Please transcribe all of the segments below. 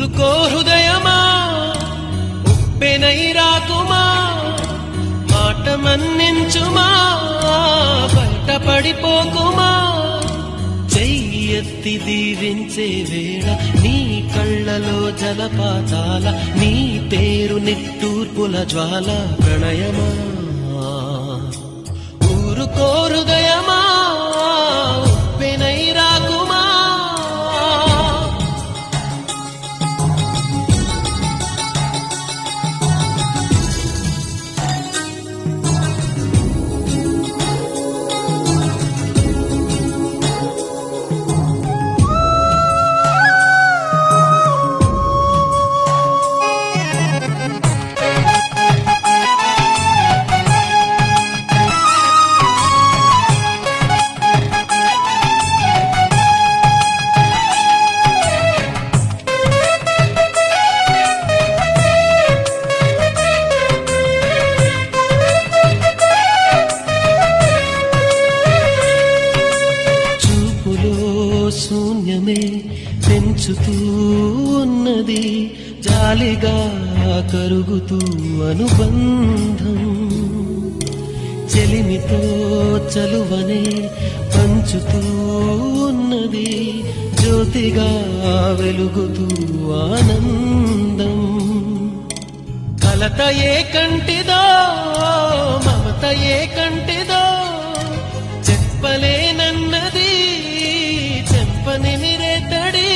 ఊరుకో హృదయమా ఉప్పెనై రాకుమా మాట మన్నించుమా బయట పడిపోకుమా చెయ్యెత్తి దీవించే వేళ నీ కళ్ళలో జలపాతాల నీ పేరు నిట్టూర్పుల జ్వాల ప్రణయమా ఊరుకో హృదయమా ఉప్పెనై రాకుమా శూన్యమే పెంచుతూ ఉన్నది జాలిగా కరుగుతూ అనుబంధం చెలిమితో చలువనే పంచుతూ ఉన్నది జ్యోతిగా వెలుగుతూ ఆనందం కలత ఏ కంటిదో మమత ఏ కంటిదో చెప్పలేనన్నది నిమిరేతడి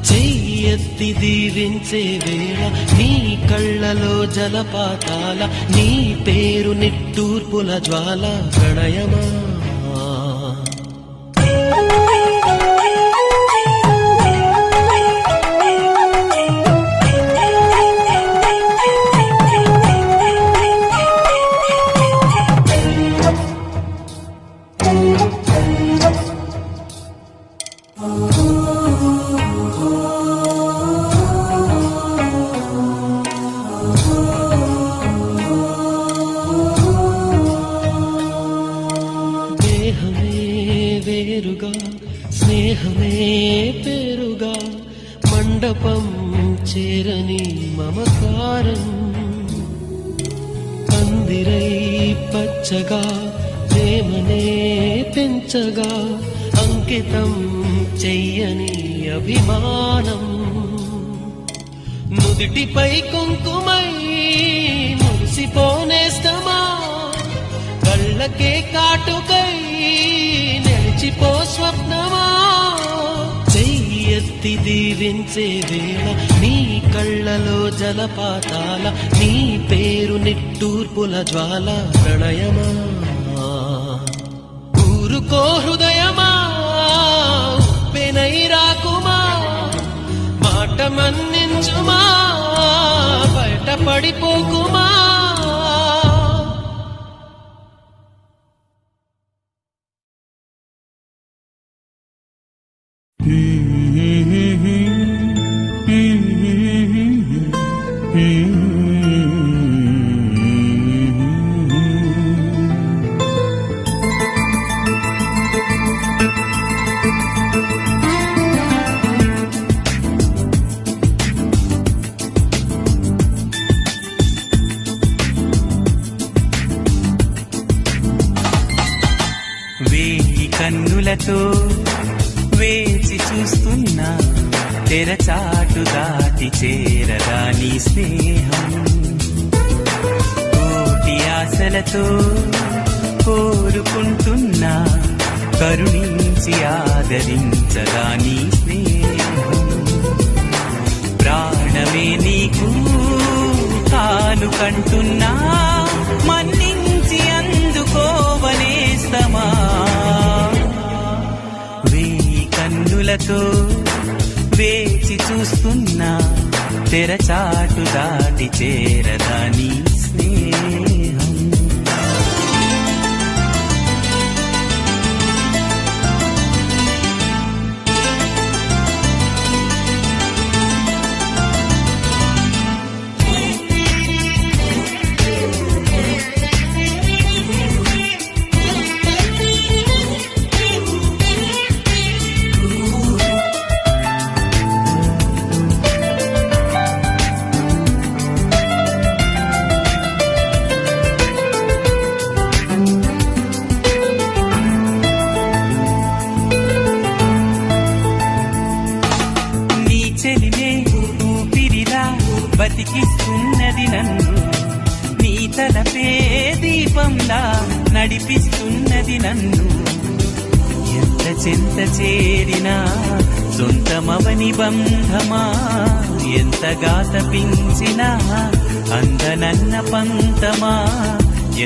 చెయ్యెత్తి దీవించే వేళ నీ కళ్ళలో జలపాతాల నీ పేరు నిట్టూర్పుల జ్వాల ప్రణయమా వేరుగా స్నేహమే పేరుగా మండపం చేరని మమకారం పందిరై పచ్చగా ప్రేమనే పెంచగా అంకితం చెయ్యని అభిమానం నుదిటిపై కుంకుమై మురిసిపోనేస్తమా కళ్ళకే కాటుకై నిలిచిపో స్వప్నమా చెయ్యెత్తి దీవించే వేళ నీ కళ్ళలో జలపాతాల నీ పేరు నిట్టూర్పుల జ్వాల ప్రణయమా ఊరుకో హృదయమా ఉప్పెనై రాకుమా మాట మన్నించుమా బయట పడిపోకుమా వేయి కన్నులతో వేచి చూస్తున్నా తెరచాటు దాటి చేరదా నీ స్నేహం కోటి ఆశలతో కోరుకుంటున్నా కరుణించి ఆదరించదా నీ స్నేహం ప్రాణమే నీకు కానుకంటున్నా మన్నించి అందుకోవనేస్తమా వేయి కన్నులతో వేచి చూస్తున్నా తెరచాటు దాటి చేరదా నీ స్నేహం బతికిస్తున్నది నన్ను, నీ తలపే దీపంలా నడిపిస్తున్నది నన్ను. ఎంత చెంత చేరినా సొంతమవని బంధమా, ఎంతగా తపించినా అందనన్న పంతమా,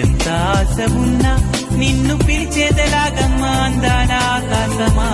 ఎంత ఆశ ఉన్నా నిన్ను పిలిచేదలాగమ్మా అందానా ఆకాశమా.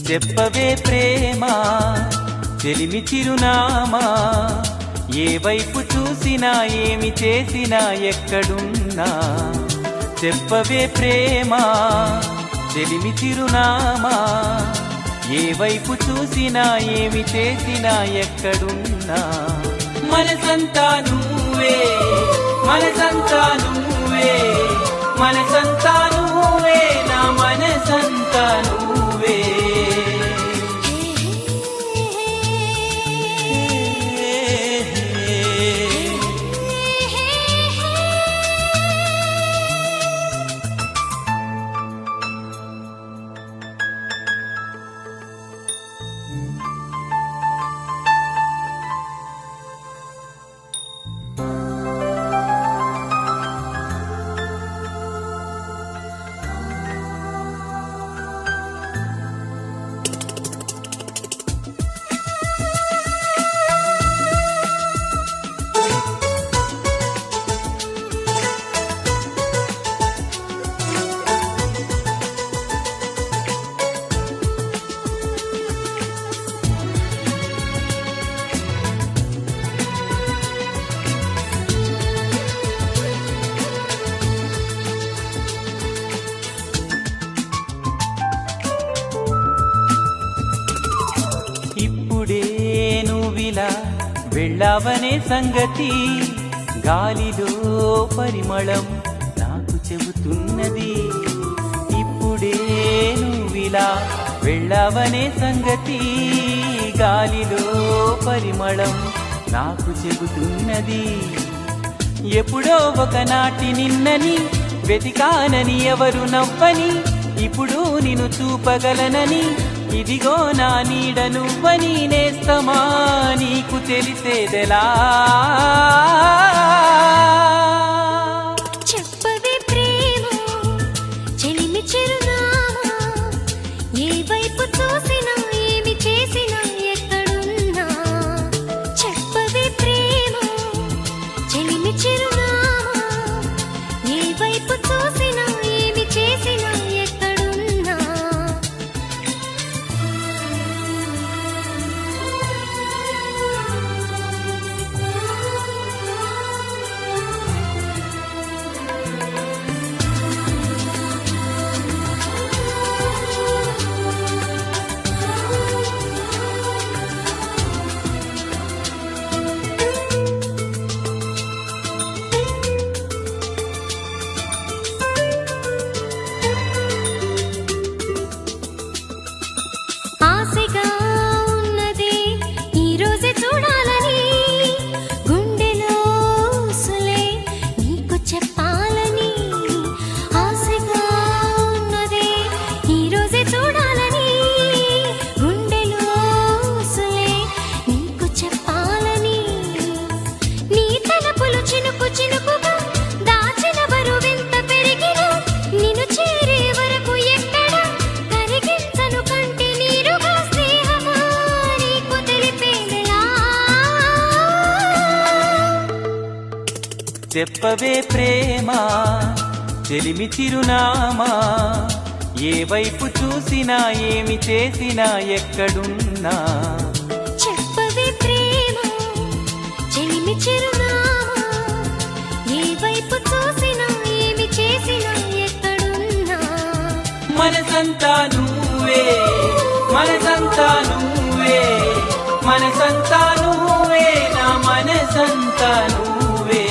చెప్పవే ప్రేమ చెలిమి చిరునామా, ఏ వైపు చూసినా ఏమి చేసినా ఎక్కడున్నా. చెప్పవే ప్రేమ చెలిమి చిరునామా, ఏ వైపు చూసినా ఏమి చేసినా ఎక్కడున్నా. మనసంతా నువ్వే, మనసంతా నువ్వే, మనసంతా నువ్వే, నా మనసంతా నువ్వే. వెళ్ళావనే సంగతి గాలిలో పరిమళం నాకు చెబుతున్నది. ఇప్పుడే నువ్విలా వెళ్ళావనే సంగతి గాలిలో పరిమళం నాకు చెబుతున్నది. ఎప్పుడో ఒకనాటి నిన్నని వెతికానని ఎవరు నవ్వని, ఇప్పుడు నిన్ను చూపగలనని ఇదిగో నా నీడ నువ్వని నేస్తమా నీకు తెలిసేదెలా. చెప్పవే ప్రేమ చెలిమి చిరునామా, ఏ వైపు చూసినా ఏమి చేసినా ఎక్కడున్నా. చెప్పవే ప్రేమ చెలిమి చిరునామా, ఏ వైపు చూసినా ఏమి చేసినా ఎక్కడున్నా. చెప్పవే ప్రేమ చెలిమి చిరునామా ఏ వైపు చూసినా ఏమి చేసినా ఎక్కడున్నా చెప్పవే ప్రేమ చెలిమి చిరునామా ఏ వైపు చూసినా ఏమి చేసినా ఎక్కడున్నా మనసంతా నువ్వే మనసంతా నువ్వే మనసంతా నువ్వే నా మనసంతా నువ్వే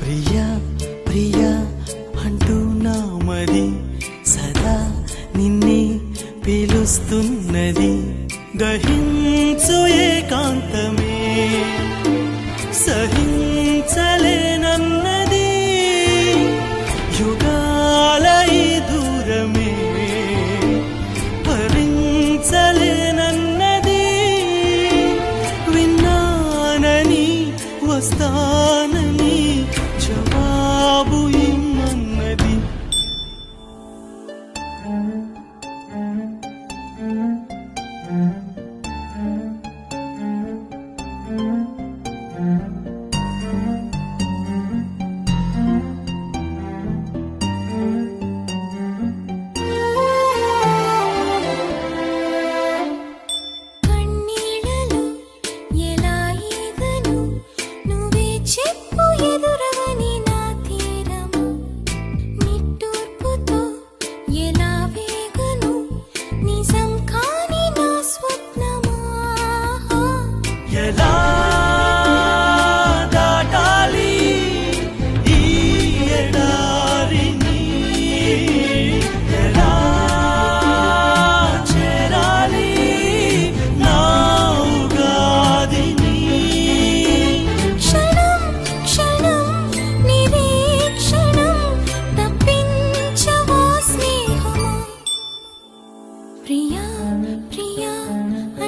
ప్రియా ప్రియా అంటూ నా మది సదా నిన్నే పిలుస్తున్నది దహించు ఏకాంతమే సహించలేనన్నది యుగాల ఈ దూరమే భరించలేనన్నది విన్నానని వస్తానని జవాబు ఇమ్మన్నది కన్నీళ్ళలో ఎలా ఈగను నువ్వే చెప్పు ఎదురవని నా తీరము నిట్టూర్పుతో ఎలా వేగను నిజం కాని నా స్వప్నమా ఎలా దాటాలి ఈ ఎడారిని ఎలా చేరాలి నా ఉగాదిని క్షణం క్షణం నిరీక్షణం తప్పించవా స్నేహమా ప్రియా ప్రియా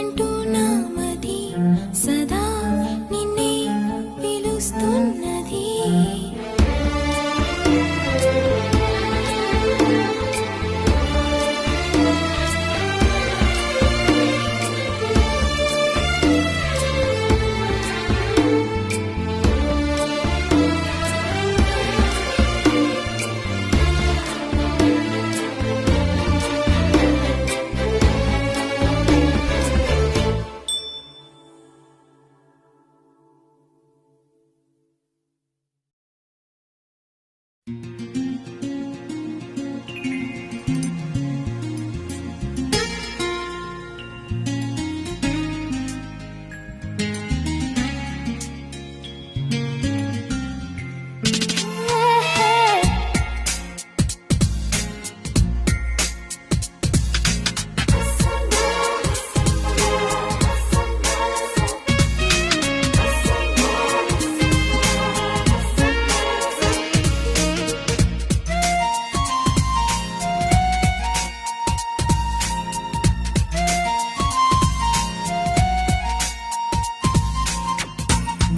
అంటూ నా మది సదా నిన్నే పిలుస్తున్నది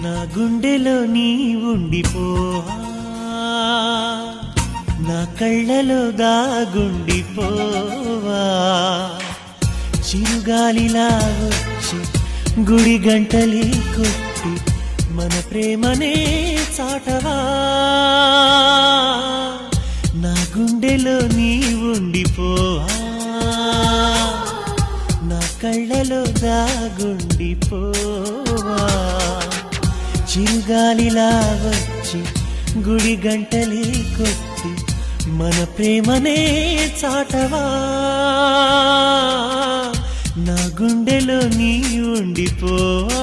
నా గుండెలో నీ ఉండిపోవా నా కళ్ళలో దాగుండిపోవా చిరుగాలిలా వచ్చి గుడి గంటలే కొట్టి మన ప్రేమనే చాటవా నా గుండెలో నీ ఉండిపోవా నా కళ్ళలో దాగుండిపోవా చిరుగాలిలా వచ్చి గుడి గంటలే కొట్టి మన ప్రేమనే చాటవా నా గుండెలో నీ ఉండిపోవా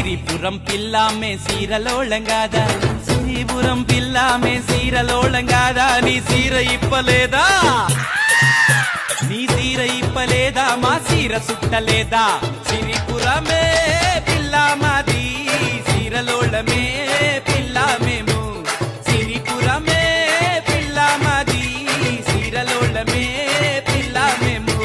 సిరిపురం పిల్లామే సీరలోళంగాదా సిరిపురం పిల్లామే సీరలోళంగాదా నీ సీర ఇప్పలేదా నీ సీర ఇప్పలేదా మా సీర సుట్టలేదా సిరిపురమే పిల్లామాది సీరలోళమే పిల్లామేము సిరిపురమే పిల్లామాది సీరలోళమే పిల్లామేము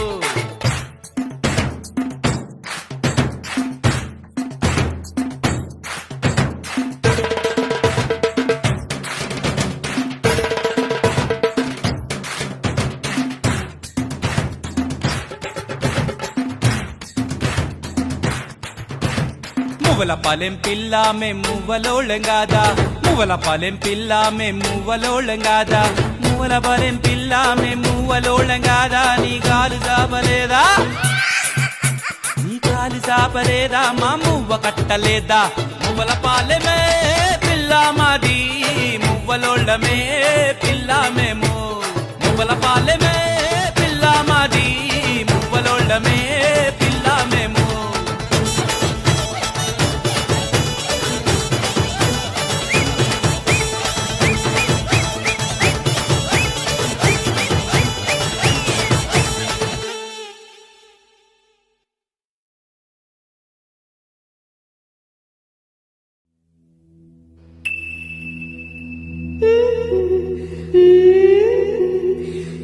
మువ్వల పాలెం పిల్లామే మువ్వలోళంగాదా మువ్వల పాలెం పిల్లామే మువ్వలోళంగాదా మువ్వల పాలెం పిల్లామే మువ్వలోళంగాదా నీ కాలు చాపలేదా నీ కాలు చాపలేదా మా మువ్వ కట్టలేదా మువ్వల పాలెమే పిల్లామాది మువ్వలోళమే పిల్లామేము మువ్వల పాలెమే పిల్లామాది మువ్వలోళమే పిల్లామేము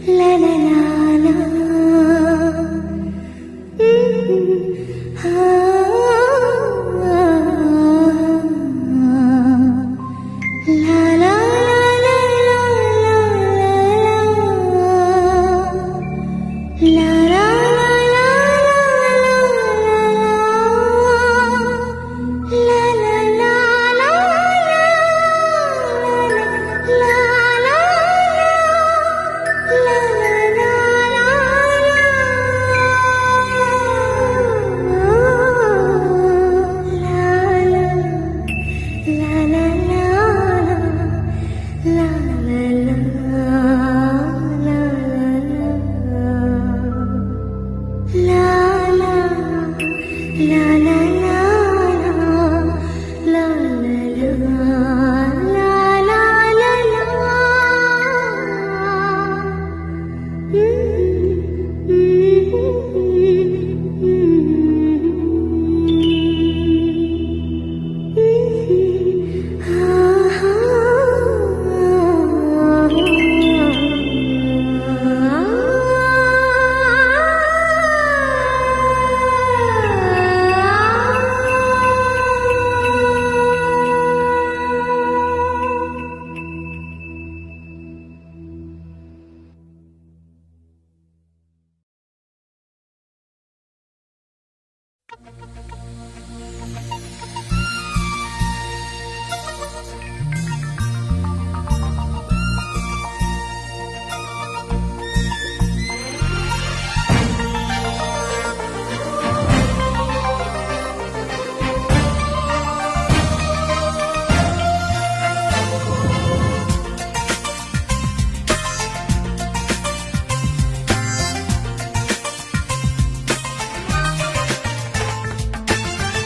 La la la la. La la la la la la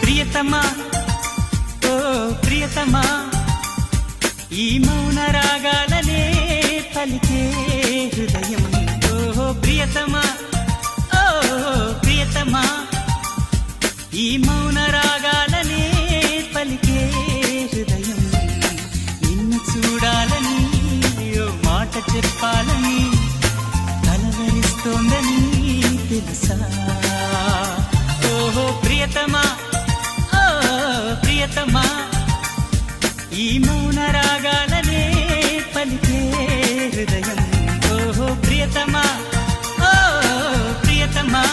ప్రియతమా ఓ ప్రియతమా ఈ మౌన రాగాలనే పలికే హృదయం ఓ ప్రియతమా ఓ ప్రియతమా ఈ మౌన రాగాలనే పలికే హృదయం నిన్ను చూడాలని ఓ మాట చెప్పాలని కలవరిస్తోందని తెలుసా ఓ ప్రియతమా ప్రియతమా ఈ మౌన రాగాలనే పలికే హృదయం ఓ ప్రియతమా ఓ ప్రియతమా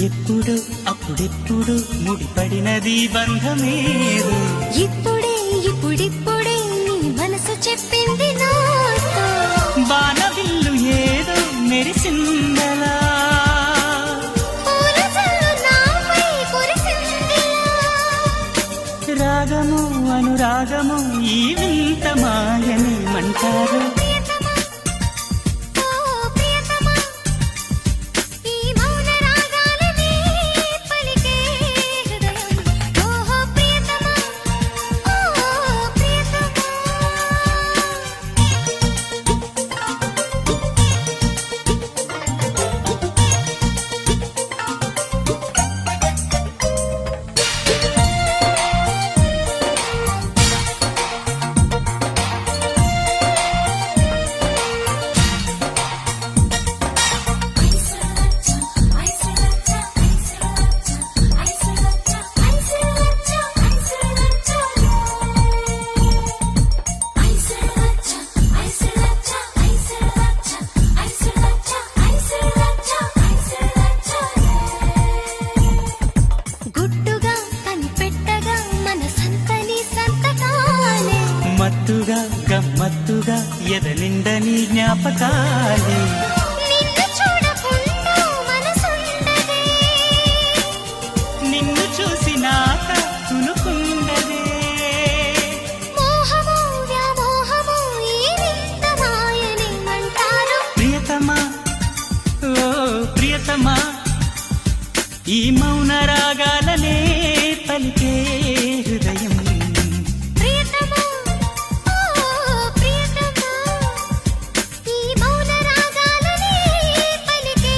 ఎప్పుడు అప్పుడెప్పుడు ముడిపడినది బంధమేరు ఇప్పుడే ఇప్పుడిప్పుడే నీ మనసు చెప్పింది నాడు వానవిల్లు ఏదో మెరిసిందలా పూల జల్లు నాపై కురిసిందిలా. రాగము అనురాగము ఈ వింత మాయనేమంటారు ప్రియతమా, ఓ ప్రియతమా, ఈ మౌన రాగాలనే పలికే హృదయం. ఓహో ప్రియతమా, ఓ ప్రియతమా. గుట్టుగా కనిపెట్టగా మనసంతని సంతకాలే. మత్తుగా గమ్మత్తుగా ఎదనిండని జ్ఞాపకాలే నిన్ను చూడకుండా మనసుండదే. నిన్ను చూసినాక తునుకుండదే మోహమో వ్యామోహమో ఈ వింత మాయనేమంటారు. ప్రియతమా ఓ ప్రియతమా ఈ మౌన రాగాలనే పలికే హృదయం ప్రియతమా, ఓ ప్రియతమా, ఈ మౌన రాగాలనే పలికే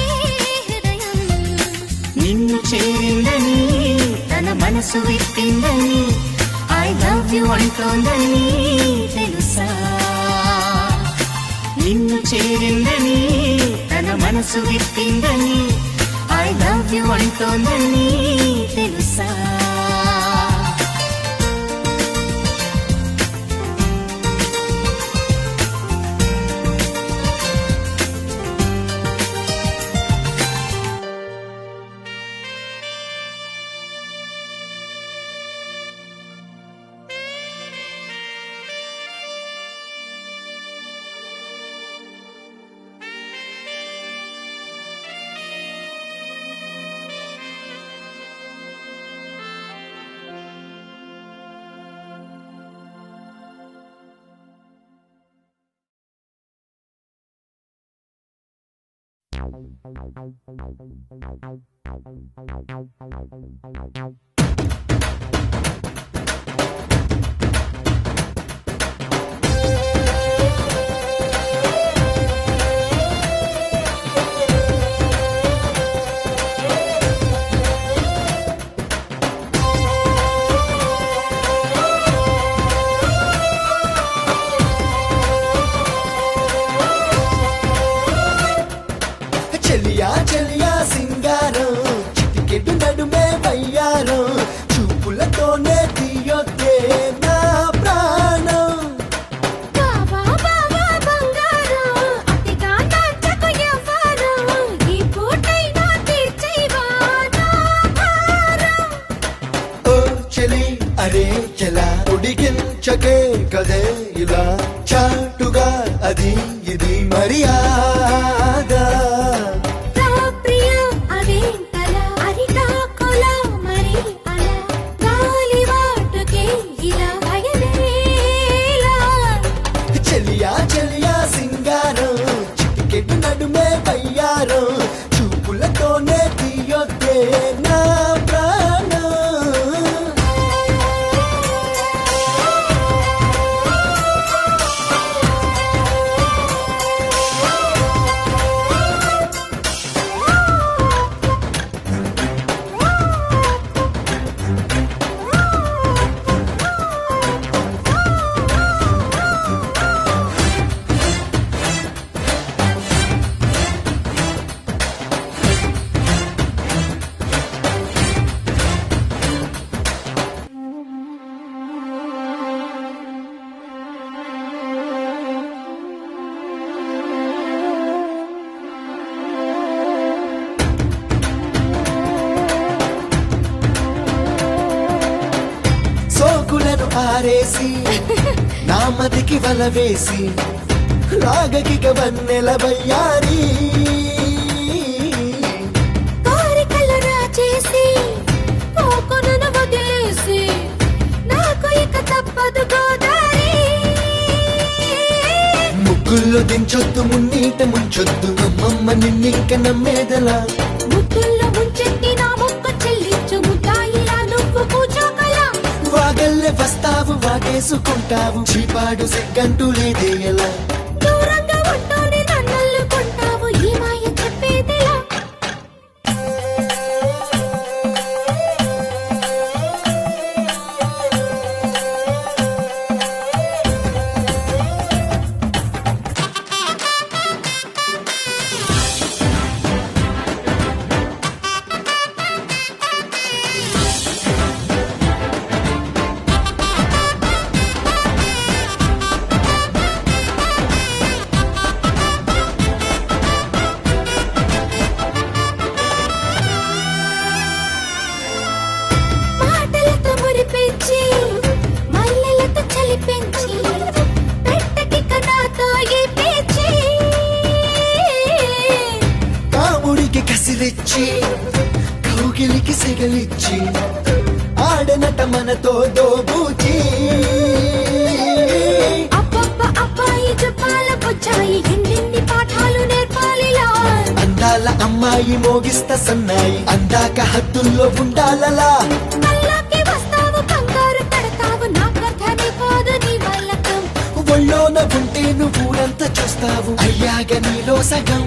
హృదయం. నిన్ను చేరిందని తన మనసు విప్పిందని ఐ లవ్ యు అంటోందని తెలుసా నిన్ను చేరిందని తన మనసు విప్పిందని ఐ లవ్ యు అంటోందని తెలుసా చెలియా చెలియా సింగారం చిటికెడు నడుమే వయ్యారం చూపులతోనే తీయొద్దే నా ప్రాణం. బావా బావా బంగారం అతిగా నాచకు ఎవ్వరం. ఈ పూటైనా తీర్చేవా నా భారం. ఓ చెలి అరే చెలా ఉడికించకే కదే ఇలా చాటుగా అది ఇది మర్యాద. రా ప్రియా అదేంటలా అరిటాకులా మరి అలా గాలివాటుకే ఇలా భయమేలా. చెలియా చెలియా సింగారం చిటికెడు నడుమే వయ్యారం చూపులతోనే తీయొద్దే నా ప్రాణం. సోకులను ఆరేసి నా మదికి వల వేసి రాగకిక వన్నెల వయ్యారి కోరికలు రాచేసి పోకొనను వదిలేసి నాకు ఇక తప్పదు గోదారి ముగ్గుల్లో దించొద్దు మున్నీట ముంచొద్దు అమ్మమ్మ నిన్నింక నమ్మేదలా ముద్దుల్లో ముంచెత్తి నా మొక్క చెల్లించు ముద్దాయిలా నువ్వు కూచోకలా వాగల్లే వస్తావు వాగేసుకుంటావు చీపాడు సిగ్గంటూ లేదే ఎలా దూరంగా ఉంటూనే నన్నల్లుకుంటావు ఈ మాయ చెప్పేదిలా మాటలతో మురిపించి మల్లెలతో చలిపించి పెట్టకిక నాతో ఈ పేచి కాముడికి కసిరెచ్చి కౌగిలికి సెగలిచ్చి ఆడనట మనతో దోబూచి అబ్బబ్బ అబ్బాయి జపాల బుచ్చాయి ఎన్నెన్ని పాఠాలు నేర్పాలిలా అందాల అమ్మాయి మోగిస్తా సన్నాయి అందాక హద్దుల్లో ఉండాలలా కల్లాకి వస్తావు కంగారు పడతావు నాకర్థమే పోదు నీ వల్లకం ఒళ్ళోన ఉంటే నువ్వు ఊరంతా చూస్తావు అయ్యాక నీలో సగం